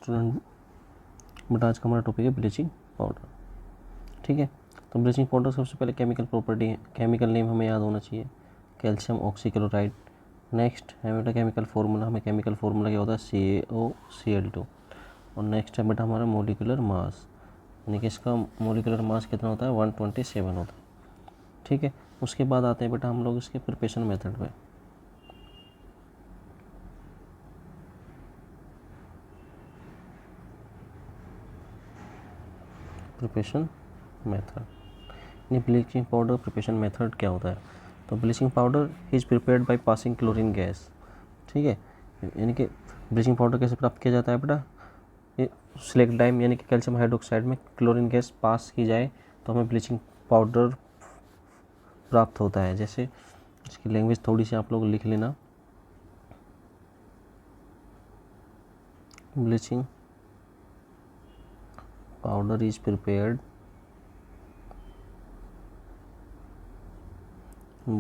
Student, but आज का हमारा टॉपिक है ब्लीचिंग पाउडर। ठीक है, तो ब्लीचिंग पाउडर सबसे पहले केमिकल प्रॉपर्टी है, केमिकल नेम हमें याद होना चाहिए, कैल्शियम ऑक्सीक्लोराइड। नेक्स्ट है बेटा केमिकल फार्मूला, हमें केमिकल फार्मूला क्या होता है, CaOCl2। और नेक्स्ट है बेटा हमारा मोलिकुलर मास, यानी कि इसका मोलिकुलर मास कितना होता है, 127 होता है। ठीक है, उसके बाद आते हैं बेटा हम लोग इसके प्रिपरेशन मेथड पे। प्रिपरेशन मेथड, यानी ब्लीचिंग पाउडर प्रिपरेशन मेथड क्या होता है। तो bleaching powder is prepared by passing chlorine gas. ठीक है, यानी कि ब्लीचिंग पाउडर कैसे प्राप्त किया जाता है बेटा, ये सिलेक्ट लाइम यानी कि कैल्शियम हाइड्रोक्साइड में क्लोरीन गैस पास की जाए तो हमें ब्लीचिंग पाउडर प्राप्त होता है। जैसे इसकी लैंग्वेज थोड़ी सी आप लोग लिख लेना, bleaching powder is prepared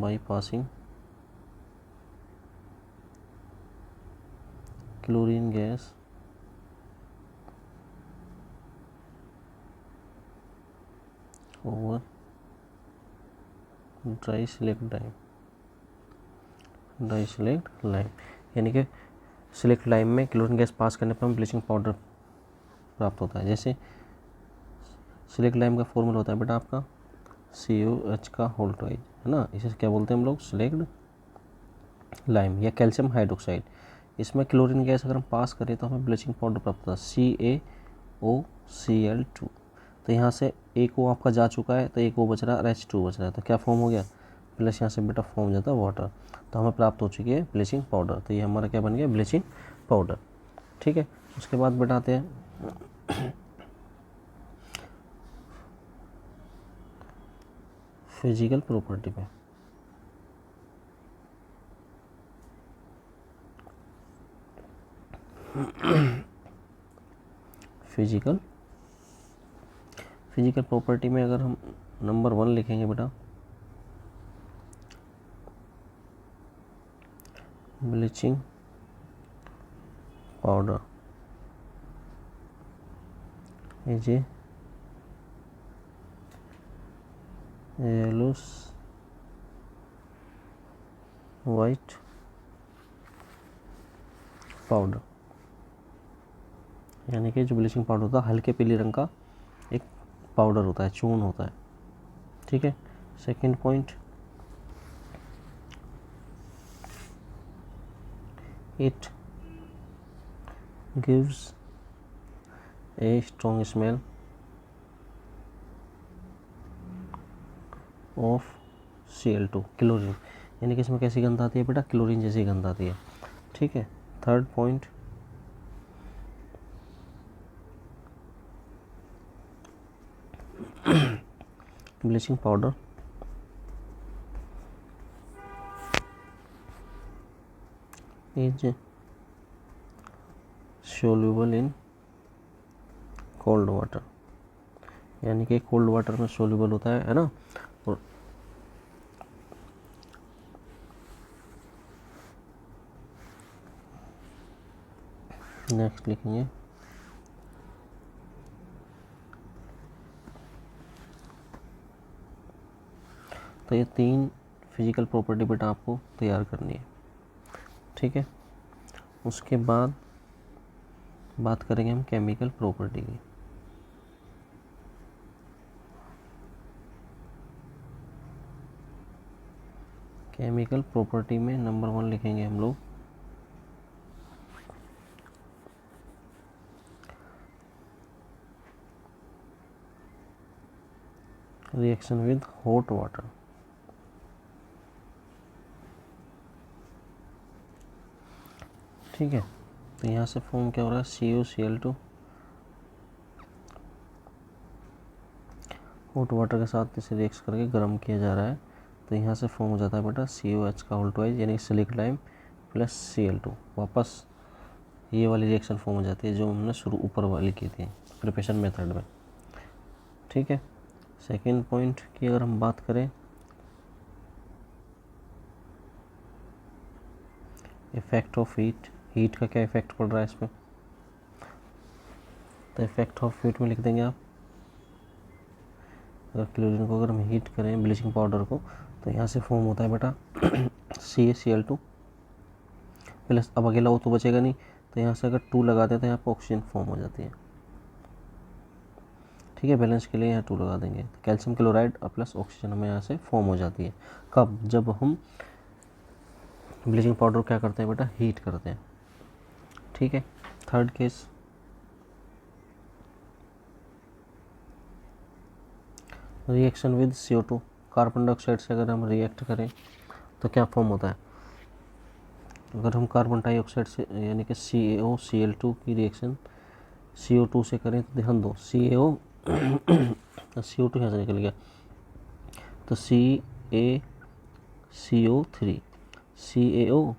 by passing chlorine gas over dry slaked lime. Dry slaked lime यानी कि सिलेक्ट लाइम में क्लोरीन गैस पास करने पर हमें ब्लीचिंग पाउडर प्राप्त होता है। जैसे सिलेक्ट लाइम का फॉर्मूला होता है बेटा आपका COH का होल ट्वाइज, है ना, इसे क्या बोलते हैं हम लोग, सिलेक्ट लाइम या कैल्शियम हाइड्रोक्साइड। इसमें क्लोरीन गैस अगर हम पास करें तो हमें ब्लीचिंग पाउडर प्राप्त होता है, CaOCl2। तो यहाँ से एक O आपका जा चुका है तो एक O बच रहा है, H2 बच रहा है, तो क्या फॉर्म हो गया, प्लस यहाँ से बेटा फॉर्म जाता है वाटर। तो हमें प्राप्त हो चुकी है ब्लीचिंग पाउडर। तो ये हमारा क्या बन गया, ब्लीचिंग पाउडर। ठीक है, उसके बाद बेटा आते हैं फिजिकल प्रॉपर्टी पे। फिजिकल प्रॉपर्टी में अगर हम नंबर 1 लिखेंगे बेटा, bleaching powder is a yellowish white powder, यानी कि जो ब्लीचिंग पाउडर होता है हल्के पीले रंग का एक पाउडर होता है, चूर्ण होता है। ठीक है, second point, it gives a strong smell of Cl2 chlorine, यानी कि इसमें कैसी गंध आती है बेटा, क्लोरीन जैसी गंध आती है। ठीक है, third point, bleaching powder is soluble in cold water, यानी कि कोल्ड वाटर में सोल्यूबल होता है ना। और नेक्स्ट लिखेंगे तो ये 3 फिजिकल प्रॉपर्टी बेटा आपको तैयार करनी है। ठीक है, उसके बाद बात करेंगे हम केमिकल प्रॉपर्टी की। केमिकल प्रॉपर्टी में नंबर 1 लिखेंगे हम लोग रिएक्शन विद हॉट वाटर। ठीक है, तो यहाँ से फॉर्म क्या हो रहा है, COCl2 हॉट वाटर के साथ इसे रिएक्ट करके गर्म किया जा रहा है। तो यहाँ से फॉर्म हो जाता है बेटा COH का होल ट्वाइज, यानी सिलिक लाइम प्लस Cl2। वापस ये वाली रिएक्शन फॉर्म हो जाती है जो हमने शुरू ऊपर वाली की थी प्रिपरेशन मेथड में। ठीक है, सेकेंड पॉइंट की अगर हम बात करें, इफेक्ट ऑफ हीट, हीट का क्या इफेक्ट पड़ रहा है इसमें, तो इफेक्ट ऑफ हीट में लिख देंगे आप, अगर क्लोरीन को अगर हम हीट करें ब्लीचिंग पाउडर को तो यहाँ से फॉर्म होता है बेटा CaCl2 प्लस, अब अकेला O तो बचेगा नहीं, तो यहाँ से अगर 2 लगा दें तो यहाँ पर ऑक्सीजन फॉर्म हो जाती है। ठीक है, बैलेंस के लिए यहाँ 2 लगा देंगे, तो कैल्शियम क्लोराइड और प्लस ऑक्सीजन हमें यहाँ से फॉर्म हो जाती है। कब? जब हम ब्लीचिंग पाउडर क्या करते हैं बेटा, हीट करते हैं। ठीक है, third case, reaction with CO2, carbon dioxide से अगर हम रिएक्ट करें तो क्या फॉर्म होता है। अगर हम कार्बन डाइऑक्साइड से यानी कि CaOCl2 की रिएक्शन CO2 से करें तो ध्यान दो, CO CO2 यहाँ से निकल गया, तो CaCO3 CaO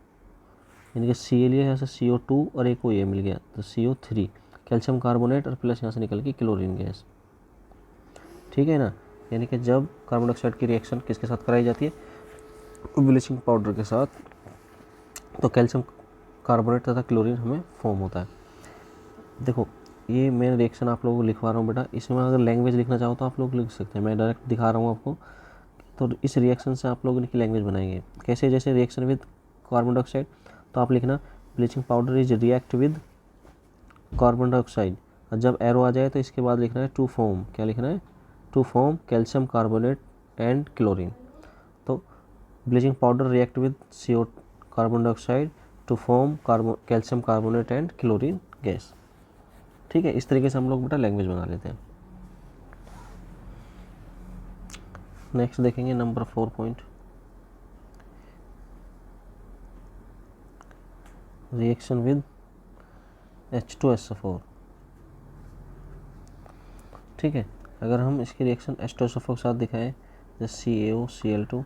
यानी कि Cl यहाँ से CO2 और एक ये मिल गया तो CO3, कैल्शियम कार्बोनेट और प्लस यहाँ से निकल गई क्लोरीन गैस। ठीक है ना, यानी कि जब कार्बन डाइऑक्साइड की रिएक्शन किसके साथ कराई जाती है, ब्लीचिंग पाउडर के साथ, तो कैल्शियम कार्बोनेट तथा क्लोरीन हमें फॉर्म होता है। देखो ये मैं रिएक्शन आप लोगों को लिखवा रहा हूँ बेटा, इसमें अगर लैंग्वेज लिखना चाहो तो आप लोग लिख सकते हैं, मैं डायरेक्ट दिखा रहा हूँ आपको। तो इस रिएक्शन से आप लोग इनकी लैंग्वेज बनाएंगे कैसे, जैसे रिएक्शन विद कार्बन डाइऑक्साइड तो आप लिखना bleaching powder is react with carbon dioxide, और जब एरो आ जाए तो इसके बाद लिखना है टू फॉर्म, क्या लिखना है, to form calcium carbonate and chlorine. तो bleaching powder react with CO carbon dioxide to form calcium carbonate and chlorine gas. ठीक है, इस तरीके से हम लोग बेटा लैंग्वेज बना लेते हैं। नेक्स्ट देखेंगे number 4 point, reaction with H2SO4। ठीक है, अगर हम इसकी रिएक्शन H2SO4 के साथ दिखाएं जैसे CaOCl2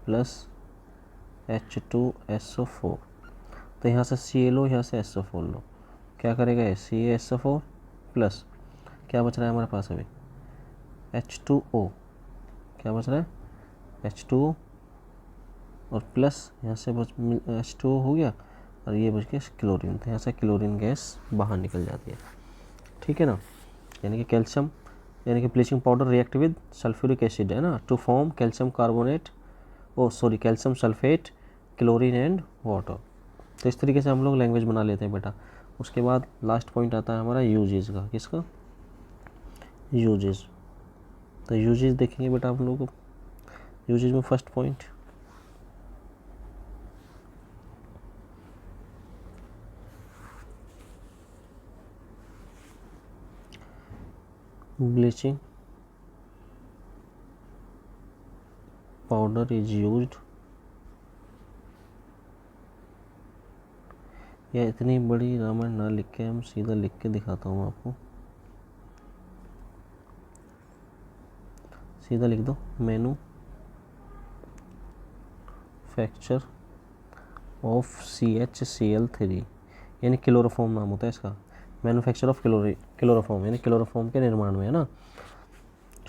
प्लस H2SO4, तो यहाँ से Cl लो, यहाँ से SO4 लो, क्या करेगा ये CaSO4 प्लस क्या बच रहा है हमारे पास अभी H2O, क्या बच रहा है H2O और प्लस यहाँ से बच H2O हो गया और ये बच गया क्लोरीन, तो यहाँ से क्लोरीन गैस बाहर निकल जाती है। ठीक है ना, यानी कि कैल्शियम यानी कि bleaching powder react with sulphuric acid है ना to form calcium carbonate calcium sulphate chlorine and water. तो इस तरीके से हम लोग लैंग्वेज बना लेते हैं बेटा। उसके बाद लास्ट पॉइंट आता है हमारा यूजेस का, किसका, यूजेस। तो यूजेस देखेंगे बेटा आप लोगों को, यूजेस में first point bleaching powder is used, या इतनी बड़ी रामायण ना लिख के हम सीधा लिख के दिखाता हूँ आपको, सीधा लिख दो मैन्युफैक्चर ऑफ CHCl3 यानी क्लोरोफॉर्म नाम होता है इसका, मैन्युफैक्चर ऑफ क्लोरोफॉर्म यानी क्लोरोफॉर्म के निर्माण में है ना।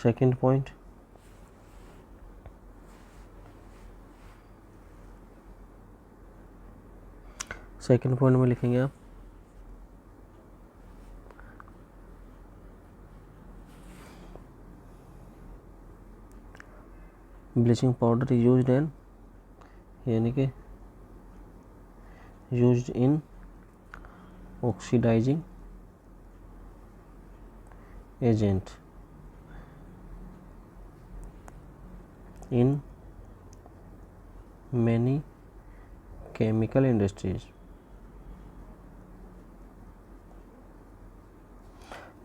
सेकंड पॉइंट में लिखेंगे आप ब्लीचिंग पाउडर यूज्ड इन यानी कि used in oxidising agent in many chemical industries,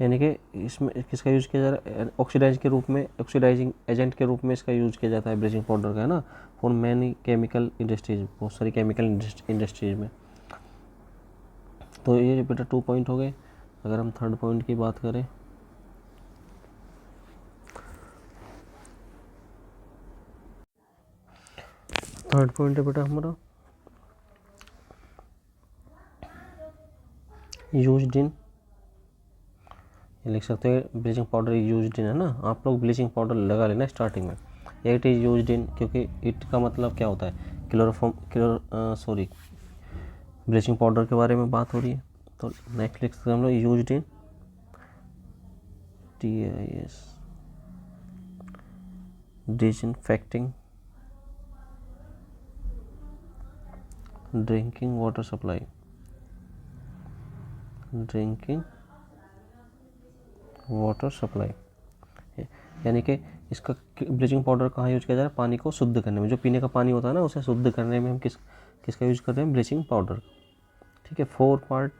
यानी कि इसमें किसका यूज़ किया जा रहा है, ऑक्सीडाइजिंग एजेंट के रूप में इसका यूज़ किया जाता है ब्लीचिंग पाउडर का, है ना, फॉर मैनी केमिकल इंडस्ट्रीज, बहुत सारी केमिकल इंडस्ट्रीज में। तो ये बेटा 2 पॉइंट हो गए। अगर हम थर्ड पॉइंट की बात करें, थर्ड पॉइंट है बेटा हमारा यूज्ड इन, लिख सकते हैं ब्लीचिंग पाउडर यूज्ड इन, है ना, आप लोग ब्लीचिंग पाउडर लगा लेना स्टार्टिंग में, इट इज़ यूज्ड इन, क्योंकि इट का मतलब क्या होता है, ब्लीचिंग पाउडर के बारे में बात हो रही है। तो नेक्स्ट लिख सकते हैं हम लोग used in DIS, disinfecting drinking water supply, drinking water supply, यानी कि इसका ब्लीचिंग पाउडर कहाँ यूज किया जा रहा है? पानी को शुद्ध करने में। जो पीने का पानी होता है ना, उसे शुद्ध करने में हम किसका यूज कर रहे हैं? Bleaching powder. ठीक है, 4 पार्ट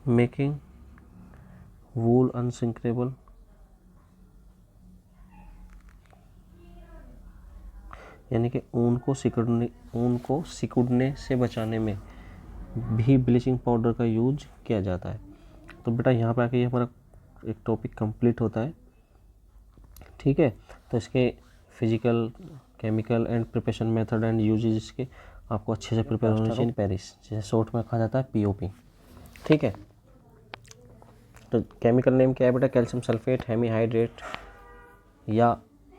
मेकिंग वूल अनसिंकेबल, यानी कि ऊन को सिकुड़ने से बचाने में भी ब्लीचिंग पाउडर का यूज किया जाता है। तो बेटा यहाँ पे आके ये हमारा एक टॉपिक कंप्लीट होता है। ठीक है, तो इसके physical, chemical and preparation method and uses इसके आपको अच्छे से प्रिपेयर होने चाहिए। पेरिस, जिसे शॉर्ट में कहा जाता है POP। ठीक है, तो केमिकल नेम क्या है बेटा? कैल्शियम सल्फेट हेमीहाइड्रेट या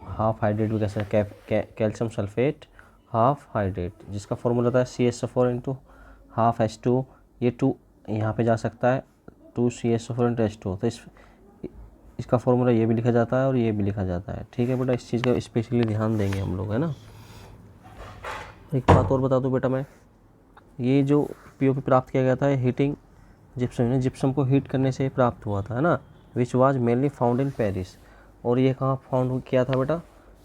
हाफ हाइड्रेट भी कह सकते हैं। कैल्शियम सल्फेट हाफ हाइड्रेट, जिसका फॉर्मूला होता है CaSO4 इंटू हाफ H2। ये 2 यहाँ पे जा सकता है, 2 CaSO4 इंटू H2। तो इसका फॉर्मूला ये भी लिखा जाता है और ये भी लिखा जाता है। ठीक है बेटा, इस चीज़ का स्पेशली ध्यान देंगे हम लोग, है ना। एक बात और बता दूं बेटा मैं, ये जो POP प्राप्त किया गया था, हीटिंग जिप्सम, जिप्सम को हीट करने से प्राप्त हुआ था, है ना। Which was mainly found in Paris. और ये कहाँ फाउंड किया था बेटा?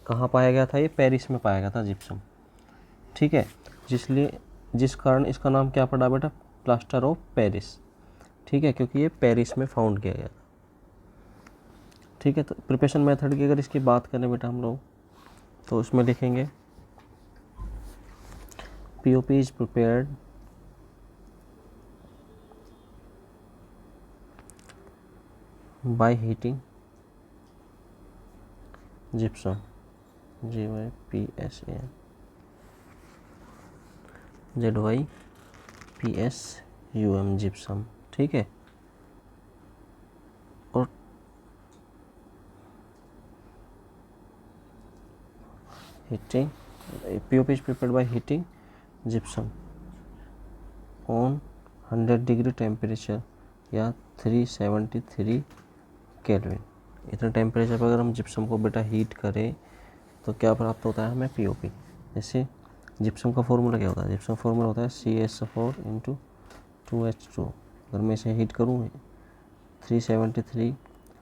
कहाँ पाया गया था? ये पेरिस में पाया गया था जिप्सम। ठीक है, जिस कारण इसका नाम क्या पड़ा बेटा? Plaster of Paris. ठीक है, क्योंकि ये पेरिस में फाउंड किया गया था। ठीक है, तो प्रिपरेशन मेथड की अगर इसकी बात करें बेटा हम लोग, तो उसमें लिखेंगे POP is prepared by heating gypsum, GYPSAM, ZYPSUM gypsum। ठीक है, और heating, POP is prepared by heating gypsum on 100 degree temperature या 373 केल्विन। इतना टेम्परेचर पर अगर हम जिप्सम को बेटा हीट करें तो क्या प्राप्त होता है हमें? POP। जैसे जिप्सम का फॉर्मूला क्या होता है? जिप्सम फॉर्मूला होता है CaSO4 इंटू 2H2। अगर मैं इसे हीट करूँ 373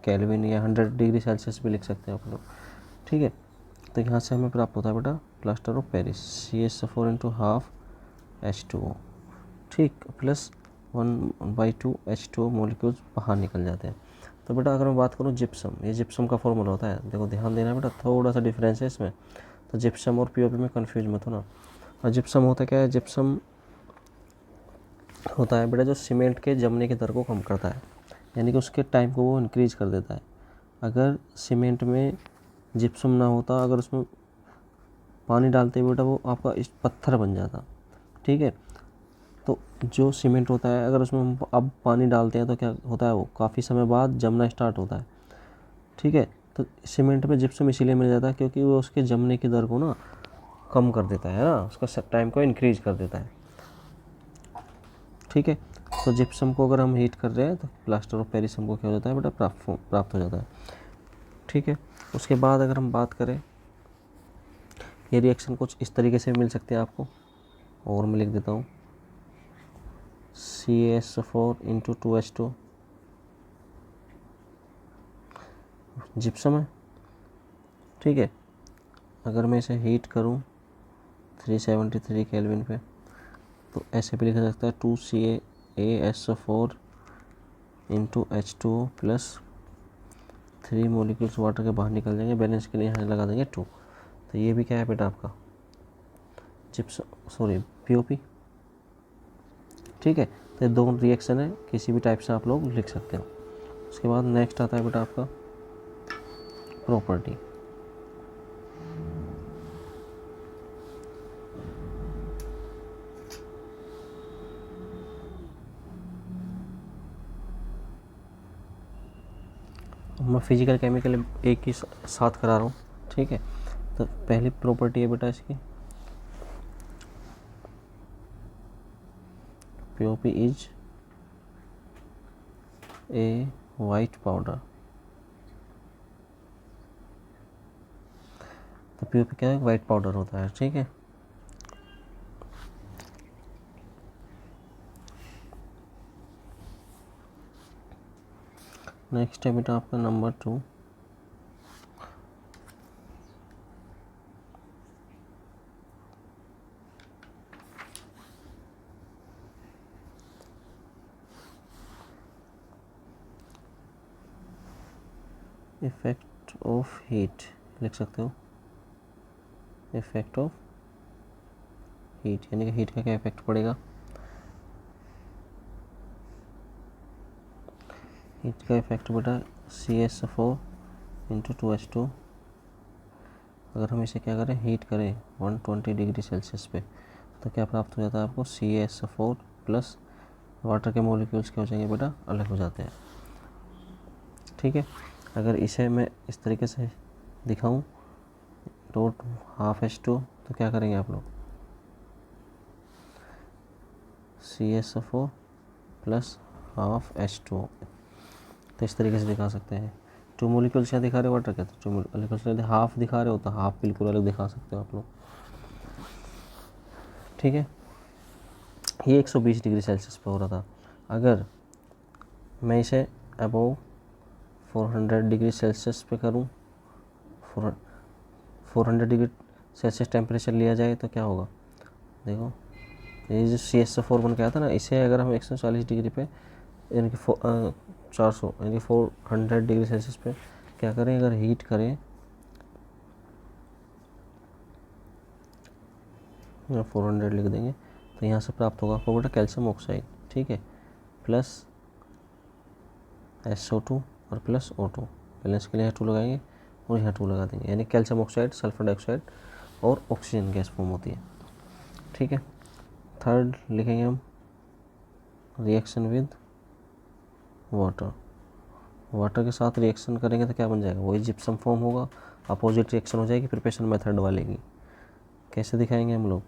केल्विन या 100 डिग्री सेल्सियस भी लिख सकते हैं आप लोग। ठीक है, तो यहाँ से हमें प्राप्त होता है बेटा plaster of Paris, CaSO4 into half H2O। ठीक, प्लस 1/2 H2O मॉलिक्यूल्स बाहर निकल जाते हैं। तो बेटा अगर मैं बात करूँ जिप्सम, ये जिप्सम का फॉर्मूला होता है। देखो ध्यान देना बेटा, थोड़ा सा डिफरेंस है इसमें। तो जिप्सम और POP में कंफ्यूज मत हो ना। और जिप्सम होता क्या है? जिप्सम होता है बेटा जो सीमेंट के जमने की दर को कम करता है, यानी कि उसके टाइम को वो इंक्रीज कर देता है। अगर सीमेंट में जिप्सम ना होता, अगर उसमें पानी डालते बेटा वो आपका इस पत्थर बन जाता। ठीक है, तो जो सीमेंट होता है अगर उसमें हम अब पानी डालते हैं तो क्या होता है? वो काफ़ी समय बाद जमना स्टार्ट होता है। ठीक है, तो सीमेंट में जिप्सम इसीलिए मिल जाता है क्योंकि वो उसके जमने की दर को ना कम कर देता है ना, उसका टाइम को इंक्रीज कर देता है। ठीक है, तो जिप्सम को अगर हम हीट कर रहे हैं तो प्लास्टर ऑफ पेरिस हमको क्या हो जाता है बेटा? प्राप्त हो जाता है। ठीक है, उसके बाद अगर हम बात करें, ये रिएक्शन कुछ इस तरीके से मिल सकते हैं आपको, और मैं लिख देता हूँ CaSO4 इंटू 2H2 जिप्सम है। ठीक है, अगर मैं इसे हीट करूँ 373 केल्विन पे तो ऐसे भी लिखा जा सकता है 2CaSO4 into H2O plus 3 molecules water के बाहर निकल जाएंगे, बैलेंस के लिए यहाँ लगा देंगे 2। तो ये भी क्या है बेटा आपका? POP। ठीक है, तो ये 2 रिएक्शन है, किसी भी टाइप से आप लोग लिख सकते हो। उसके बाद नेक्स्ट आता है बेटा आपका प्रॉपर्टी। मैं फिजिकल केमिकल एक ही साथ करा रहा हूँ। ठीक है, तो पहली प्रॉपर्टी है बेटा इसकी POP is a white powder. तो पीओपी क्या है, वाइट पाउडर होता है, ठीक है। नेक्स्ट है बेटा आपका नंबर 2, इफेक्ट ऑफ हीट लिख सकते हो, इफेक्ट ऑफ हीट, यानी कि हीट का क्या इफेक्ट पड़ेगा। हीट का इफेक्ट बेटा CH4 इंटू 2H2। अगर हम इसे क्या करें, हीट करें 120 डिग्री सेल्सियस पे, तो क्या प्राप्त हो जाता है आपको, CH4 प्लस वाटर के मॉलिक्यूल्स क्या हो जाएंगे बेटा, अलग हो जाते हैं, ठीक है। अगर इसे मैं इस तरीके से दिखाऊं, डॉट हाफ H2, तो क्या करेंगे आप लोग, CH4 प्लस हाफ H2, तो इस तरीके से दिखा सकते हैं। टू मोलिक्यूल्स क्या दिखा रहे हो वाटर के, तो टू मोलिक्यूल्स यदि हाफ दिखा रहे हो तो हाफ बिल्कुल अलग दिखा सकते हो आप लोग, ठीक है। ये 120 डिग्री सेल्सियस पे हो रहा था। अगर मैं इसे अबव 400 डिग्री सेल्सियस पे करूं, 400 डिग्री सेल्सियस टेम्परेचर लिया जाए तो क्या होगा, देखो ये जो CH4 बन के आया था ना, इसे अगर हम 140 डिग्री पे यानी कि 400 यानी कि 400 डिग्री सेल्सियस पे क्या करें, अगर हीट करें, 400 लिख देंगे, तो यहाँ से प्राप्त होगा आपको बेटा कैल्शियम ऑक्साइड, ठीक है, प्लस SO2 और प्लस O2, बैलेंस के लिए यहाँ 2 लगाएंगे और यहाँ 2 लगा देंगे, यानी कैल्शियम ऑक्साइड, सल्फर डाइऑक्साइड और ऑक्सीजन गैस फॉर्म होती है, ठीक है। थर्ड लिखेंगे हम रिएक्शन विद वाटर, वाटर के साथ रिएक्शन करेंगे तो क्या बन जाएगा, वही जिप्सम फॉर्म होगा, अपोजिट रिएक्शन हो जाएगी प्रिपरेशन मेथड वाले की। कैसे दिखाएंगे हम लोग,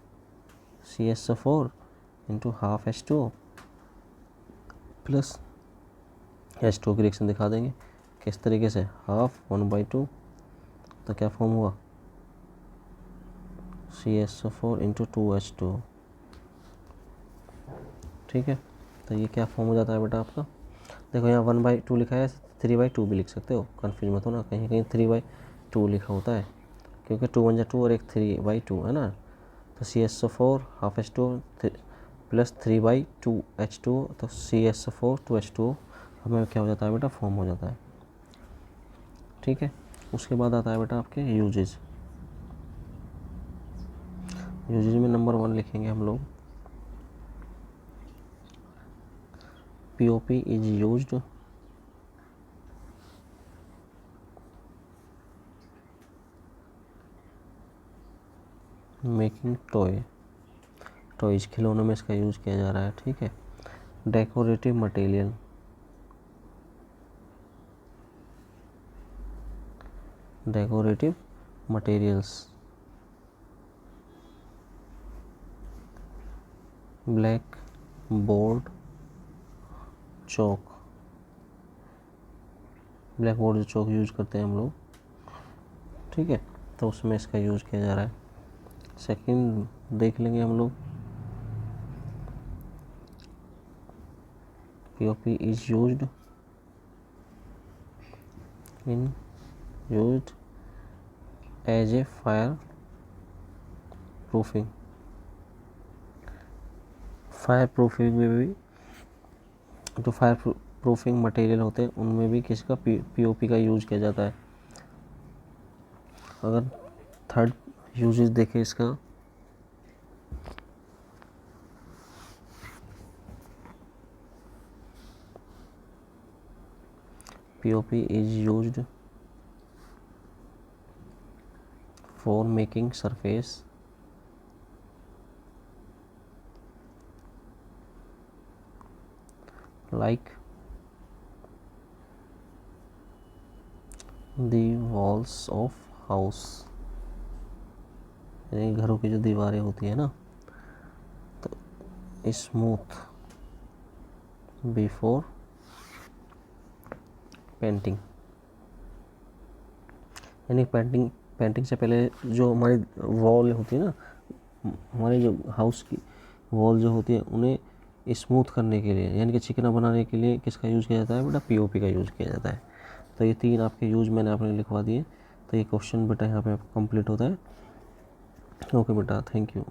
CH4 into half H2 plus H2 की रिएक्शन दिखा देंगे, किस तरीके से, हाफ 1/2, तो क्या फॉर्म हुआ, CH4 इंटू 2H2, ठीक है। तो ये क्या फॉर्म हो जाता है बेटा आपका, देखो यहाँ 1/2 लिखा है, 3/2 भी लिख सकते हो, कन्फ्यूज मत हो ना, कहीं कहीं 3/2 लिखा होता है, क्योंकि 2 1 2 और एक 3/2 है ना। तो CH4 half H2 plus 3/2 H2, तो CH4 2H2 हमें क्या हो जाता है बेटा, फॉर्म हो जाता है, ठीक है। उसके बाद आता है बेटा आपके यूजेज। यूजेज में नंबर 1 लिखेंगे हम लोग, POP is used making toys, खिलौनों में इसका यूज किया जा रहा है, ठीक है। Decorative material, decorative materials, black board chalk, black board जो चौक यूज करते हैं हम लोग, ठीक है, तो उसमें इसका यूज किया जा रहा है। सेकंड देख लेंगे हम लोग, POP is used as a fireproofing, fireproofing में भी, जो फायर प्रूफिंग मटेरियल होते हैं उनमें भी किसका POP का यूज किया जाता है। अगर थर्ड यूजेस देखें इसका, POP is used for making surface like the walls of house, यानी घरों की जो दीवारें होती है ना, तो स्मूथ बिफोर पेंटिंग, यानी पेंटिंग से पहले जो हमारी वॉल होती है ना, हमारे जो हाउस की वॉल जो होती है उन्हें स्मूथ करने के लिए यानी कि चिकना बनाने के लिए किसका यूज़ किया जाता है बेटा, पीओपी का यूज़ किया जाता है। तो ये 3 आपके यूज़ मैंने आपने लिखवा दिए। तो ये क्वेश्चन बेटा यहाँ पे कंप्लीट होता है। ओके बेटा, थैंक यू।